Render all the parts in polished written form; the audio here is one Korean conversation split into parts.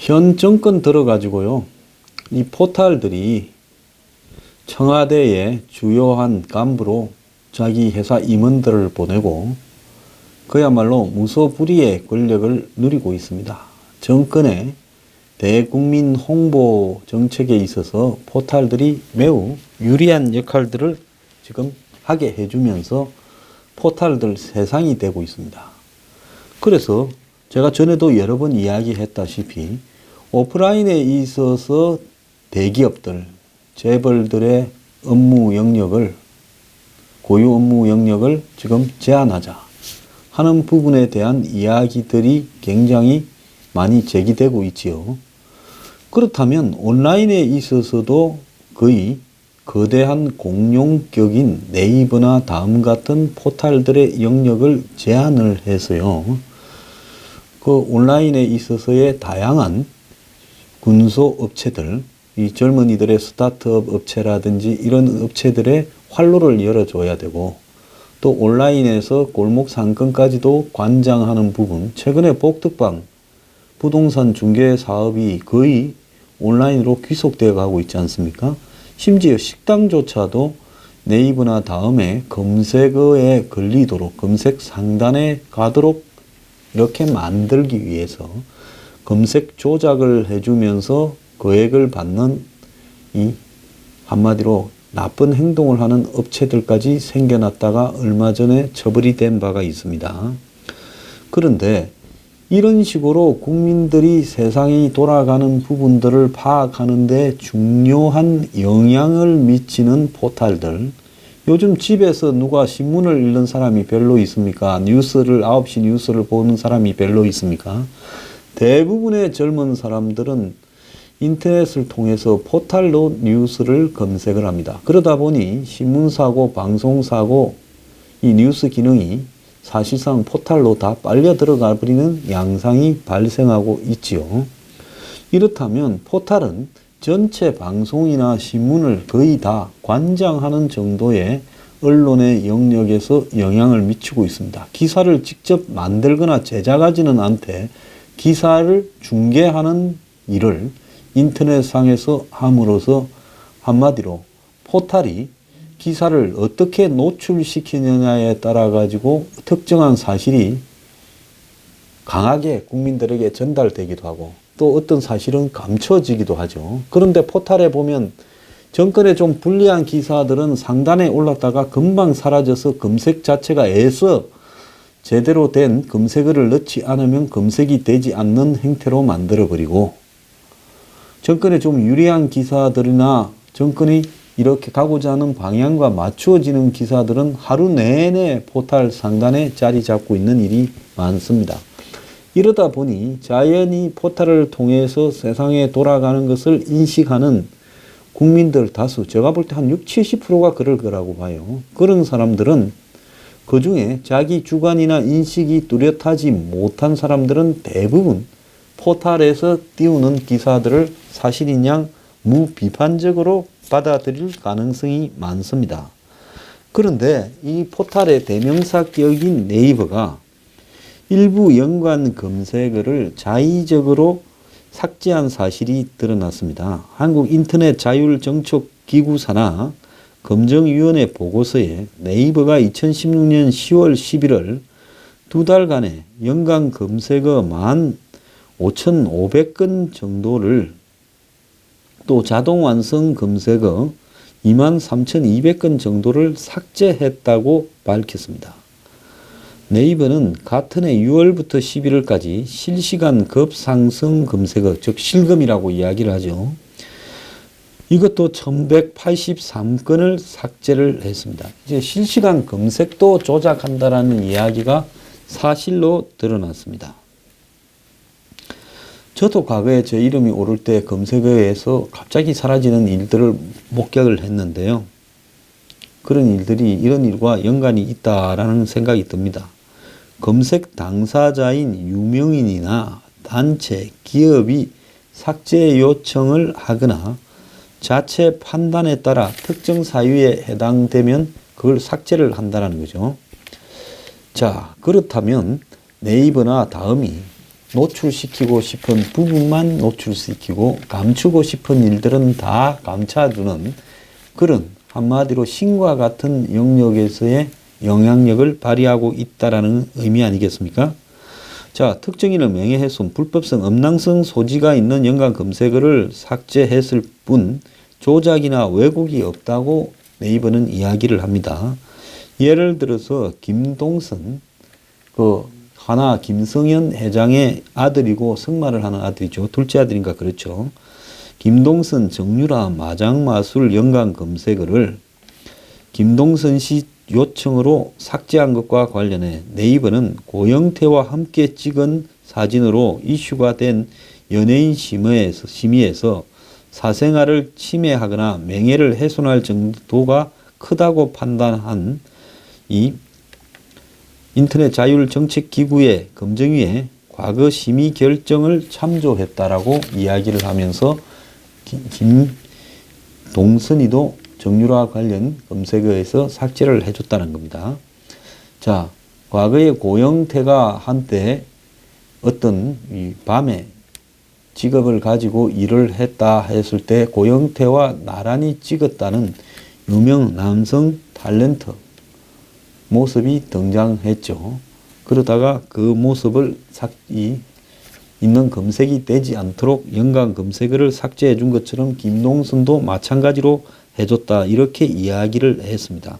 현 정권 들어가지고요, 이 포탈들이 청와대의 주요한 간부로 자기 회사 임원들을 보내고 그야말로 무소불위의 권력을 누리고 있습니다. 정권의 대국민 홍보 정책에 있어서 포탈들이 매우 유리한 역할들을 지금 하게 해주면서 포탈들 세상이 되고 있습니다. 그래서 제가 전에도 여러 번 이야기했다시피 오프라인에 있어서 대기업들, 재벌들의 업무 영역을, 고유 업무 영역을 지금 제한하자 하는 부분에 대한 이야기들이 굉장히 많이 제기되고 있지요. 그렇다면 온라인에 있어서도 거의 거대한 공룡격인 네이버나 다음 같은 포탈들의 영역을 제한을 해서요, 그 온라인에 있어서의 다양한 군소 업체들, 이 젊은이들의 스타트업 업체라든지 이런 업체들의 활로를 열어줘야 되고, 또 온라인에서 골목 상권까지도 관장하는 부분, 최근에 복덕방 부동산 중개 사업이 거의 온라인으로 귀속되어 가고 있지 않습니까? 심지어 식당조차도 네이버나 다음에 검색어에 걸리도록, 검색 상단에 가도록 이렇게 만들기 위해서 검색 조작을 해주면서 거액을 받는, 이 한마디로 나쁜 행동을 하는 업체들까지 생겨났다가 얼마 전에 처벌이 된 바가 있습니다. 그런데 이런 식으로 국민들이 세상이 돌아가는 부분들을 파악하는 데 중요한 영향을 미치는 포탈들, 요즘 집에서 누가 신문을 읽는 사람이 별로 있습니까? 9시 뉴스를 보는 사람이 별로 있습니까? 대부분의 젊은 사람들은 인터넷을 통해서 포탈로 뉴스를 검색을 합니다. 그러다 보니 신문사고 방송사고 이 뉴스 기능이 사실상 포탈로 다 빨려 들어가 버리는 양상이 발생하고 있지요. 이렇다면 포탈은 전체 방송이나 신문을 거의 다 관장하는 정도의 언론의 영역에서 영향을 미치고 있습니다. 기사를 직접 만들거나 제작하지는 않되 기사를 중계하는 일을 인터넷상에서 함으로써 한마디로 포탈이 기사를 어떻게 노출시키느냐에 따라 가지고 특정한 사실이 강하게 국민들에게 전달되기도 하고 또 어떤 사실은 감춰지기도 하죠. 그런데 포탈에 보면 정권에 좀 불리한 기사들은 상단에 올랐다가 금방 사라져서 검색 자체가 애써 제대로 된 검색어를 넣지 않으면 검색이 되지 않는 형태로 만들어버리고, 정권에 좀 유리한 기사들이나 정권이 이렇게 가고자 하는 방향과 맞추어지는 기사들은 하루 내내 포탈 상단에 자리 잡고 있는 일이 많습니다. 이러다 보니 자연히 포탈을 통해서 세상에 돌아가는 것을 인식하는 국민들 다수, 제가 볼 때 한 60, 70%가 그럴 거라고 봐요. 그런 사람들은, 그 중에 자기 주관이나 인식이 뚜렷하지 못한 사람들은 대부분 포탈에서 띄우는 기사들을 사실인 양 무비판적으로 받아들일 가능성이 많습니다. 그런데 이 포탈의 대명사격인 네이버가 일부 연관 검색어를 자의적으로 삭제한 사실이 드러났습니다. 한국인터넷자율정책기구사나 검증위원회 보고서에 네이버가 2016년 10월 11월 두 달간의 연간 검색어 15,500건 정도를, 또 자동 완성 검색어 23,200건 정도를 삭제했다고 밝혔습니다. 네이버는 같은 해 6월부터 11월까지 실시간 급상승 검색어, 즉 실검이라고 이야기를 하죠. 이것도 1,183건을 삭제를 했습니다. 이제 실시간 검색도 조작한다라는 이야기가 사실로 드러났습니다. 저도 과거에 제 이름이 오를 때 검색어에서 갑자기 사라지는 일들을 목격을 했는데요. 그런 일들이 이런 일과 연관이 있다라는 생각이 듭니다. 검색 당사자인 유명인이나 단체, 기업이 삭제 요청을 하거나 자체 판단에 따라 특정 사유에 해당되면 그걸 삭제를 한다는 거죠. 자, 그렇다면 네이버나 다음이 노출시키고 싶은 부분만 노출시키고 감추고 싶은 일들은 다 감춰주는 그런 한마디로 신과 같은 영역에서의 영향력을 발휘하고 있다라는 의미 아니겠습니까? 자, 특정인을 명예훼손, 불법성, 음란성 소지가 있는 연관 검색어를 삭제했을 뿐 조작이나 왜곡이 없다고 네이버는 이야기를 합니다. 예를 들어서 김동선, 하나 김성현 회장의 아들이고 승마를 하는 아들이죠. 둘째 아들인가 그렇죠. 김동선, 정유라, 마장마술 연관 검색어를 김동선 씨 요청으로 삭제한 것과 관련해 네이버는 고영태와 함께 찍은 사진으로 이슈가 된 연예인 심의에서 사생활을 침해하거나 명예를 훼손할 정도가 크다고 판단한 이 인터넷 자율정책기구의 검증위에 과거 심의 결정을 참조했다라고 이야기를 하면서 김동선이도 정유라 관련 검색어에서 삭제를 해줬다는 겁니다. 자, 과거에 고영태가 한때 어떤 이 밤에 직업을 가지고 일을 했다 했을 때 고영태와 나란히 찍었다는 유명 남성 탤런트 모습이 등장했죠. 그러다가 그 모습을 있는 검색이 되지 않도록 연관 검색어를 삭제해 준 것처럼 김동선도 마찬가지로 해줬다 이렇게 이야기를 했습니다.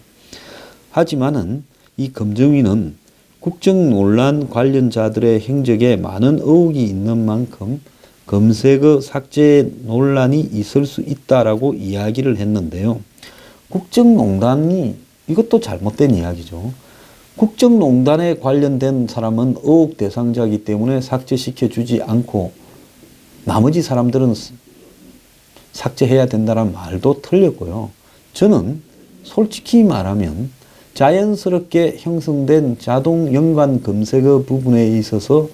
하지만은 이 검증위는 국정 논란 관련자들의 행적에 많은 의혹이 있는 만큼 검색어 삭제 논란이 있을 수 있다라고 이야기를 했는데요. 국정농단이 이것도 잘못된 이야기죠. 국정농단에 관련된 사람은 의혹 대상자이기 때문에 삭제시켜 주지 않고 나머지 사람들은 삭제해야 된다는 말도 틀렸고요. 저는 솔직히 말하면 자연스럽게 형성된 자동 연관 검색어 부분에 있어서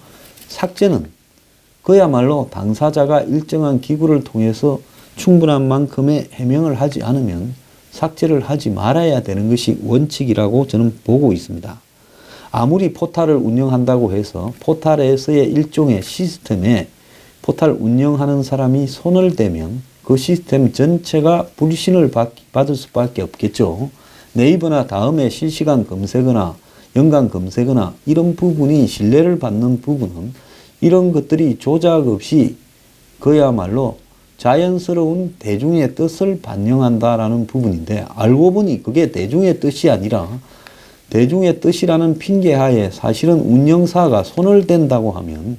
삭제는 그야말로 당사자가 일정한 기구를 통해서 충분한 만큼의 해명을 하지 않으면 삭제를 하지 말아야 되는 것이 원칙이라고 저는 보고 있습니다. 아무리 포탈을 운영한다고 해서 포탈에서의 일종의 시스템에 포탈 운영하는 사람이 손을 대면 그 시스템 전체가 불신을 받을 수밖에 없겠죠. 네이버나 다음에 실시간 검색어나 연관 검색어나 이런 부분이 신뢰를 받는 부분은 이런 것들이 조작 없이 그야말로 자연스러운 대중의 뜻을 반영한다라는 부분인데 알고 보니 그게 대중의 뜻이 아니라 대중의 뜻이라는 핑계하에 사실은 운영사가 손을 댄다고 하면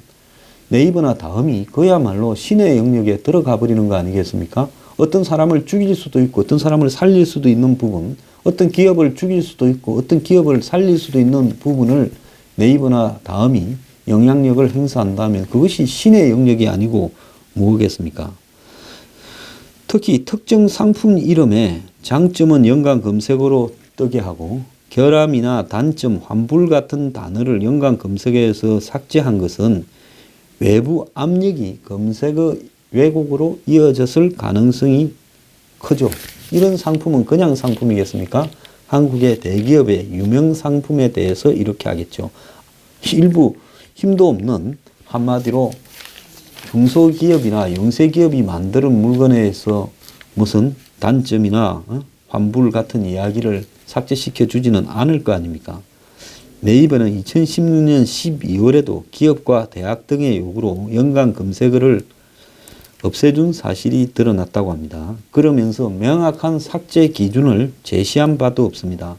네이버나 다음이 그야말로 신의 영역에 들어가 버리는 거 아니겠습니까? 어떤 사람을 죽일 수도 있고 어떤 사람을 살릴 수도 있는 부분, 어떤 기업을 죽일 수도 있고 어떤 기업을 살릴 수도 있는 부분을 네이버나 다음이 영향력을 행사한다면 그것이 신의 영역이 아니고 뭐겠습니까? 특히 특정 상품 이름에 장점은 연관 검색어로 뜨게 하고 결함이나 단점, 환불 같은 단어를 연관 검색어에서 삭제한 것은 외부 압력이 검색어 왜곡으로 이어졌을 가능성이 크죠. 이런 상품은 그냥 상품이겠습니까? 한국의 대기업의 유명 상품에 대해서 이렇게 하겠죠. 일부 힘도 없는 한마디로 중소기업이나 영세기업이 만드는 물건에서 무슨 단점이나 환불 같은 이야기를 삭제시켜 주지는 않을 거 아닙니까? 네이버는 2016년 12월에도 기업과 대학 등의 요구로 연관 검색어를 없애준 사실이 드러났다고 합니다. 그러면서 명확한 삭제 기준을 제시한 바도 없습니다.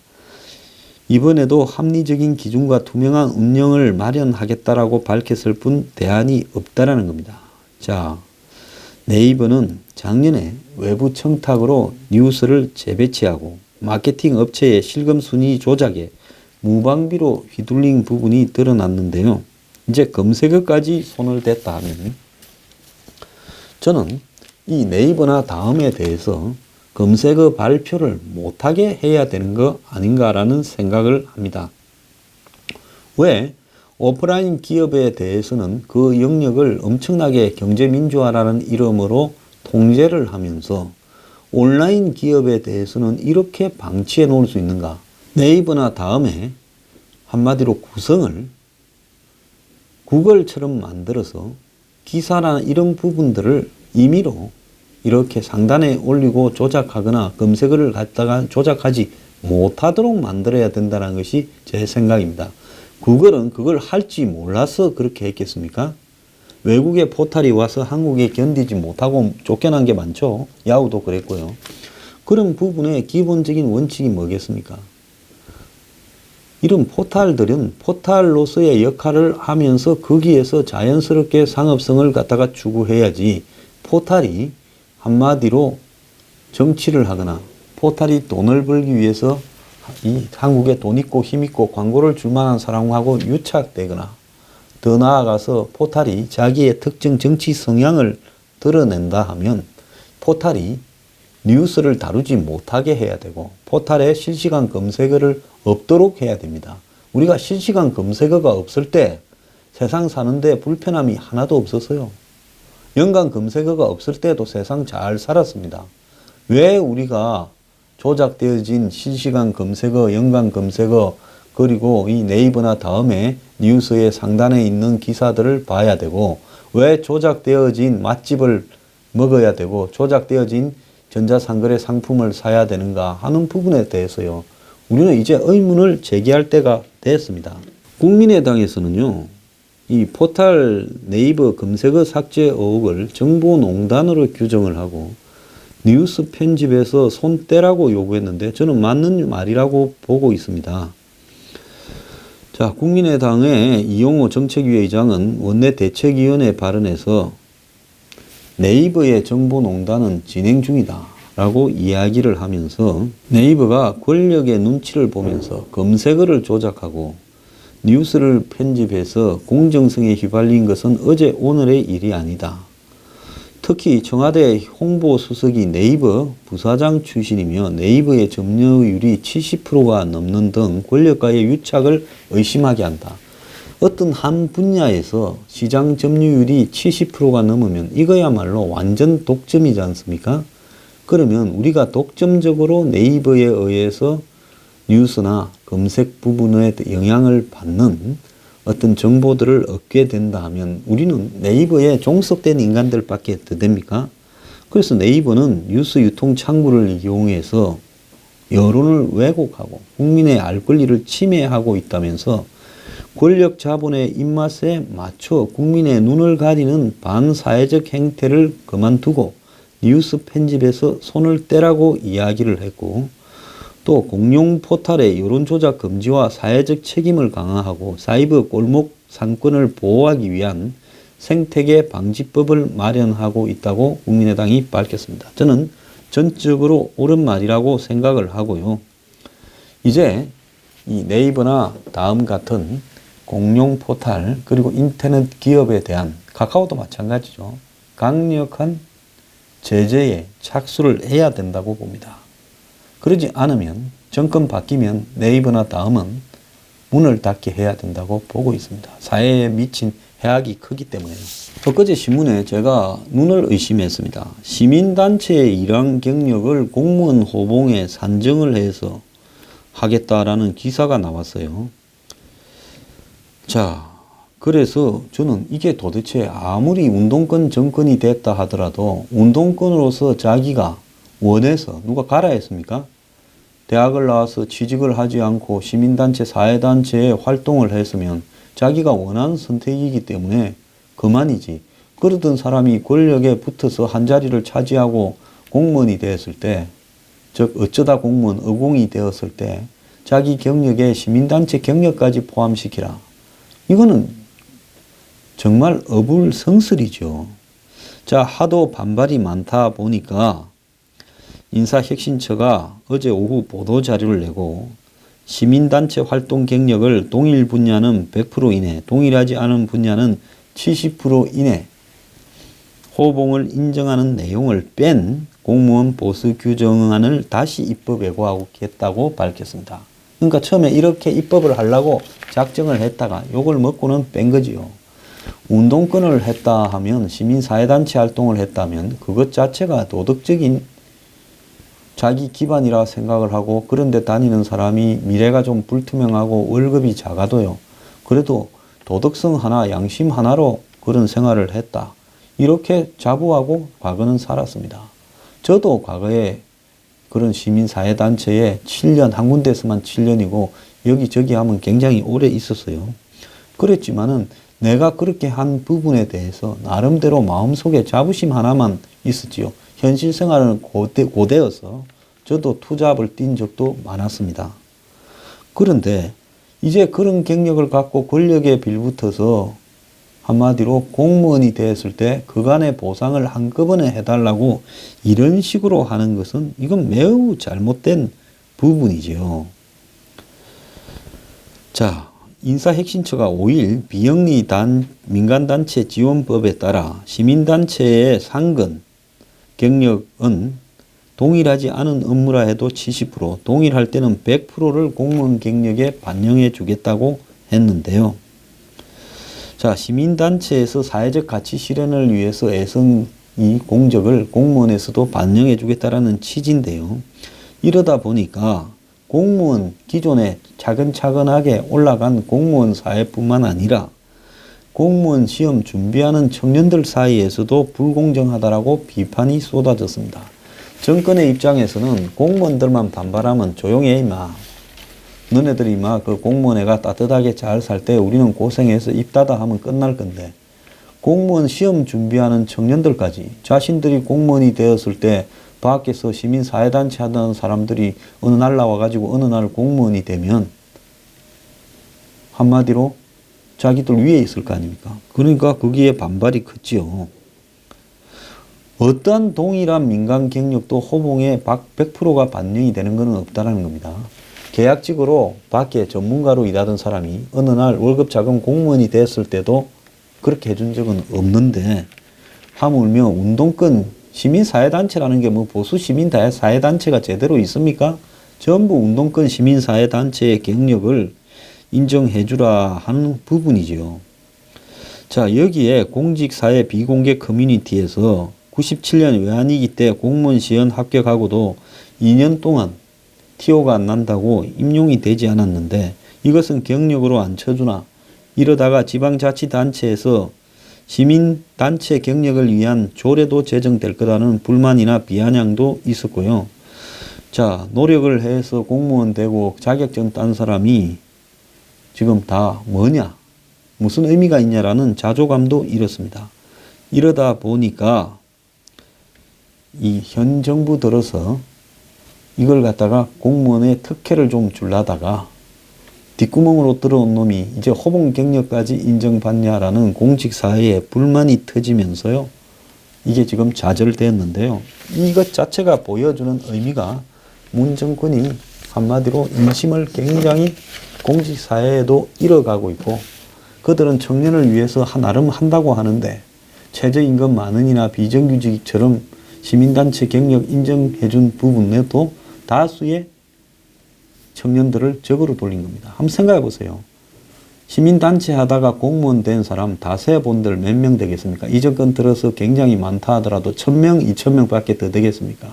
이번에도 합리적인 기준과 투명한 운영을 마련하겠다라고 밝혔을 뿐 대안이 없다라는 겁니다. 자, 네이버는 작년에 외부 청탁으로 뉴스를 재배치하고 마케팅 업체의 실검 순위 조작에 무방비로 휘둘린 부분이 드러났는데요. 이제 검색어까지 손을 댔다 하면 저는 이 네이버나 다음에 대해서 검색어 발표를 못하게 해야 되는 거 아닌가라는 생각을 합니다. 왜? 오프라인 기업에 대해서는 그 영역을 엄청나게 경제민주화라는 이름으로 통제를 하면서 온라인 기업에 대해서는 이렇게 방치해 놓을 수 있는가? 네이버나 다음에 한마디로 구글처럼 만들어서 기사나 이런 부분들을 임의로 이렇게 상단에 올리고 조작하거나 검색어를 갖다가 조작하지 못하도록 만들어야 된다는 것이 제 생각입니다. 구글은 그걸 할지 몰라서 그렇게 했겠습니까? 외국의 포탈이 와서 한국에 견디지 못하고 쫓겨난 게 많죠. 야후도 그랬고요. 그런 부분의 기본적인 원칙이 뭐겠습니까? 이런 포탈들은 포탈로서의 역할을 하면서 거기에서 자연스럽게 상업성을 갖다가 추구해야지, 포탈이 한마디로 정치를 하거나 포탈이 돈을 벌기 위해서 이 한국에 돈 있고 힘 있고 광고를 줄 만한 사람하고 유착되거나, 더 나아가서 포탈이 자기의 특정 정치 성향을 드러낸다 하면 포탈이 뉴스를 다루지 못하게 해야 되고, 포탈에 실시간 검색어를 없도록 해야 됩니다. 우리가 실시간 검색어가 없을 때 세상 사는데 불편함이 하나도 없었어요. 연관 검색어가 없을 때도 세상 잘 살았습니다. 왜 우리가 조작되어진 실시간 검색어, 연관 검색어, 그리고 이 네이버나 다음에 뉴스의 상단에 있는 기사들을 봐야 되고, 왜 조작되어진 맛집을 먹어야 되고 조작되어진 전자상거래 상품을 사야 되는가 하는 부분에 대해서요, 우리는 이제 의문을 제기할 때가 됐습니다. 국민의당에서는요, 이 포탈 네이버 검색어 삭제 의혹을 정보농단으로 규정을 하고 뉴스 편집에서 손 떼라고 요구했는데, 저는 맞는 말이라고 보고 있습니다. 자, 국민의당의 이용호 정책위의장은 원내 대책위원회 발언에서 네이버의 정보농단은 진행 중이다 라고 이야기를 하면서, 네이버가 권력의 눈치를 보면서 검색어를 조작하고 뉴스를 편집해서 공정성에 휘발린 것은 어제 오늘의 일이 아니다. 특히 청와대 홍보수석이 네이버 부사장 출신이며 네이버의 점유율이 70%가 넘는 등 권력과의 유착을 의심하게 한다. 어떤 한 분야에서 시장 점유율이 70%가 넘으면 이거야말로 완전 독점이지 않습니까? 그러면 우리가 독점적으로 네이버에 의해서 뉴스나 검색 부분에 영향을 받는 어떤 정보들을 얻게 된다 하면 우리는 네이버에 종속된 인간들밖에 더 됩니까? 그래서 네이버는 뉴스 유통 창구를 이용해서 여론을 왜곡하고 국민의 알 권리를 침해하고 있다면서 권력 자본의 입맛에 맞춰 국민의 눈을 가리는 반사회적 행태를 그만두고 뉴스 편집에서 손을 떼라고 이야기를 했고, 또 공룡 포탈의 여론조작 금지와 사회적 책임을 강화하고 사이버 골목 상권을 보호하기 위한 생태계 방지법을 마련하고 있다고 국민의당이 밝혔습니다. 저는 전적으로 옳은 말이라고 생각을 하고요. 이제 이 네이버나 다음 같은 공룡 포탈, 그리고 인터넷 기업에 대한, 카카오도 마찬가지죠, 강력한 제재에 착수를 해야 된다고 봅니다. 그러지 않으면 정권 바뀌면 네이버나 다음은 문을 닫게 해야 된다고 보고 있습니다. 사회에 미친 해악이 크기 때문에요. 엊그제 신문에 제가 눈을 의심했습니다. 시민단체의 일환 경력을 공무원 호봉에 산정을 해서 하겠다라는 기사가 나왔어요. 자, 그래서 저는 이게 도대체 아무리 운동권 정권이 됐다 하더라도 운동권으로서 자기가 원해서, 누가 가라 했습니까? 대학을 나와서 취직을 하지 않고 시민단체, 사회단체에 활동을 했으면 자기가 원하는 선택이기 때문에 그만이지. 그러던 사람이 권력에 붙어서 한 자리를 차지하고 공무원이 되었을 때, 즉 어쩌다 공무원 어공이 되었을 때 자기 경력에 시민단체 경력까지 포함시키라. 이거는 정말 어불성설이죠. 자, 하도 반발이 많다 보니까 인사혁신처가 어제 오후 보도자료를 내고 시민단체 활동 경력을 동일 분야는 100% 이내, 동일하지 않은 분야는 70% 이내 호봉을 인정하는 내용을 뺀 공무원 보수 규정안을 다시 입법 예고하겠다고 밝혔습니다. 그러니까 처음에 이렇게 입법을 하려고 작정을 했다가 요걸 먹고는 뺀 거지요. 운동권을 했다 하면, 시민사회단체 활동을 했다면 그것 자체가 도덕적인 자기 기반이라 생각을 하고, 그런데 다니는 사람이 미래가 좀 불투명하고 월급이 작아도요, 그래도 도덕성 하나, 양심 하나로 그런 생활을 했다. 이렇게 자부하고 과거는 살았습니다. 저도 과거에 그런 시민사회단체에 7년, 한 군데에서만 7년이고 여기저기 하면 굉장히 오래 있었어요. 그랬지만은 내가 그렇게 한 부분에 대해서 나름대로 마음속에 자부심 하나만 있었지요. 현실 생활은 고되어서 저도 투잡을 뛴 적도 많았습니다. 그런데 이제 그런 경력을 갖고 권력에 빌붙어서 한마디로 공무원이 되었을 때 그간의 보상을 한꺼번에 해달라고 이런 식으로 하는 것은 이건 매우 잘못된 부분이지요. 자, 인사혁신처가 5일 비영리 민간단체 지원법에 따라 시민단체의 상근 경력은 동일하지 않은 업무라 해도 70%, 동일할 때는 100%를 공무원 경력에 반영해 주겠다고 했는데요. 자, 시민단체에서 사회적 가치 실현을 위해서 애쓴 이 공적을 공무원에서도 반영해 주겠다라는 취지인데요. 이러다 보니까 공무원 기존에 차근차근하게 올라간 공무원 사회뿐만 아니라 공무원 시험 준비하는 청년들 사이에서도 불공정하다라고 비판이 쏟아졌습니다. 정권의 입장에서는 공무원들만 반발하면 조용히 해 임마. 너네들이 막 그 공무원애가 따뜻하게 잘 살 때 우리는 고생해서 입 닫아 하면 끝날 건데 공무원 시험 준비하는 청년들까지 자신들이 공무원이 되었을 때 밖에서 시민사회단체 하던 사람들이 어느 날 나와가지고 어느 날 공무원이 되면 한마디로 자기들 위에 있을 거 아닙니까? 그러니까 거기에 반발이 컸지요. 어떠한 동일한 민간 경력도 호봉에 100%가 반영이 되는 것은 없다는 겁니다. 계약직으로 밖에 전문가로 일하던 사람이 어느 날 월급 작은 공무원이 됐을 때도 그렇게 해준 적은 없는데 하물며 운동권 시민사회단체라는 게 뭐 보수 시민사회단체가 제대로 있습니까? 전부 운동권 시민사회단체의 경력을 인정해주라 하는 부분이지요. 자, 여기에 공직사회 비공개 커뮤니티에서 97년 외환위기 때 공무원 시험 합격하고도 2년 동안 티오가 안 난다고 임용이 되지 않았는데 이것은 경력으로 안 쳐주나 이러다가 지방자치단체에서 시민단체 경력을 위한 조례도 제정될 거라는 불만이나 비아냥도 있었고요. 자, 노력을 해서 공무원 되고 자격증 딴 사람이 지금 다 뭐냐? 무슨 의미가 있냐라는 자조감도 잃었습니다. 이러다 보니까 이 현 정부 들어서 이걸 갖다가 공무원의 특혜를 좀 줄라다가 뒷구멍으로 들어온 놈이 이제 호봉 경력까지 인정받냐라는 공직사회에 불만이 터지면서요. 이게 지금 좌절되었는데요. 이것 자체가 보여주는 의미가 문 정권이 한마디로 인심을 굉장히 공직사회에도 잃어가고 있고 그들은 청년을 위해서 나름 한다고 하는데 최저임금 10,000원이나 비정규직처럼 시민단체 경력 인정해준 부분에도 다수의 청년들을 적으로 돌린 겁니다. 한번 생각해 보세요. 시민단체 하다가 공무원 된 사람 다세본들 몇 명 되겠습니까? 이 정권 들어서 굉장히 많다 하더라도 1,000명, 2,000명 밖에 더 되겠습니까?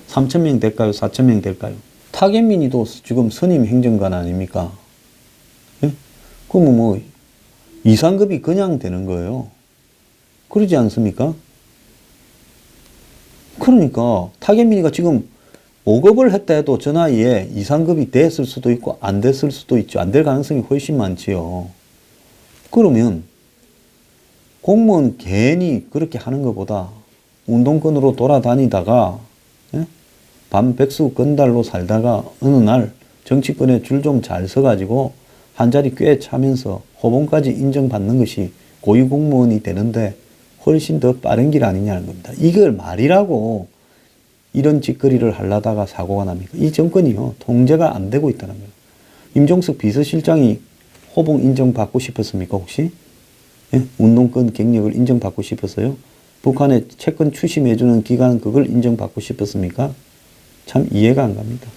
3,000명 될까요? 4,000명 될까요? 타겟민이도 지금 선임 행정관 아닙니까? 예? 그러면 뭐 이상급이 그냥 되는 거예요. 그러지 않습니까? 그러니까 타겟민이가 지금 5급을 했다 해도 저 나이에 이상급이 됐을 수도 있고 안 됐을 수도 있죠. 안 될 가능성이 훨씬 많지요. 그러면 공무원 괜히 그렇게 하는 것보다 운동권으로 돌아다니다가 반백수 건달로 살다가 어느 날 정치권에 줄 좀 잘 서가지고 한 자리 꽤 차면서 호봉까지 인정받는 것이 고위공무원이 되는데 훨씬 더 빠른 길 아니냐는 겁니다. 이걸 말이라고 이런 짓거리를 하려다가 사고가 납니까? 이 정권이요. 통제가 안 되고 있다는 거예요. 임종석 비서실장이 호봉 인정받고 싶었습니까 혹시? 예? 운동권 경력을 인정받고 싶었어요? 북한에 채권 추심해주는 기관 그걸 인정받고 싶었습니까? 참 이해가 안 갑니다.